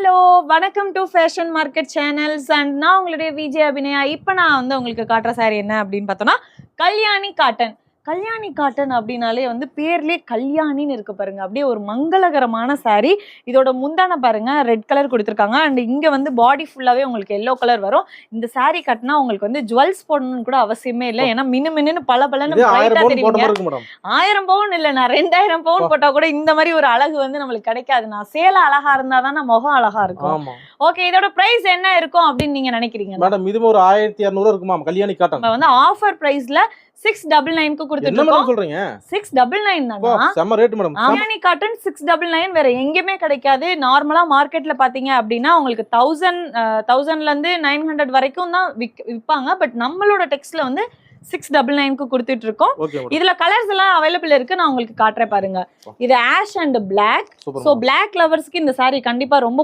Hello வணக்கம் to fashion market channels and நான் உங்களுடைய விஜய் அபிநயா. இப்போ நான் வந்து உங்களுக்கு காட்டுற சாரி என்ன அப்படின்னு பார்த்தோன்னா கல்யாணி காட்டன். கல்யாணி காட்டன் அப்படின்னாலே வந்து பேர்லேயே கல்யாணின்னு இருக்கு பாருங்க, அப்படியே ஒரு மங்களகரமான சாரி. இதோட முந்தான பாருங்க ரெட் கலர் கொடுத்துருக்காங்க அண்ட் இங்கே வந்து பாடி ஃபுல்லாகவே உங்களுக்கு எல்லோ கலர் வரும். இந்த சாரி கட்டினா உங்களுக்கு வந்து ஜுவல்ஸ் போடணும்னு கூட அவசியமே இல்லை, ஏன்னா மின்னு பல பலன்னு பிரைட்டா தெரியுங்க. 1000 பவுன் இல்லை, நான் 2000 பவுன் போட்டா கூட இந்த மாதிரி ஒரு அழகு வந்து நம்மளுக்கு கிடைக்காது. நான் சேலை அழகா இருந்தாதான் முகம் அழகா இருக்கும். ஓகே, இதோட பிரைஸ் என்ன இருக்கும் அப்படின்னு நீங்க நினைக்கிறீங்க? மேடம் இது ஒரு 1200 இருக்குமா கல்யாணி காட்டன்? வந்து ஆஃபர் பிரைஸ்ல 699 க்கு கொடுத்துட்டோம். சொல்றீங்க 699 தானா? செம ரேட் மேடம். கல்யாணி காட்டன் 699 வேற எங்கேயுமே கிடைக்காது. நார்மலா மார்க்கெட்ல பாத்தீங்க அப்படின்னா உங்களுக்கு 1000ல இருந்து 900 வரைக்கும் தான் விற்பாங்க. பட் நம்மளோட டெக்ஸ்ட்ல வந்து 699 க்கு கொடுத்துட்டு இருக்கோம். இதுல கலர்ஸ் எல்லாம் அவைலபிள் இருக்கு, நான் உங்களுக்கு காட்டுறேன் பாருங்க. இது ash and black. So black லவர்ஸ்க்கு இந்த சாரி கண்டிப்பா ரொம்ப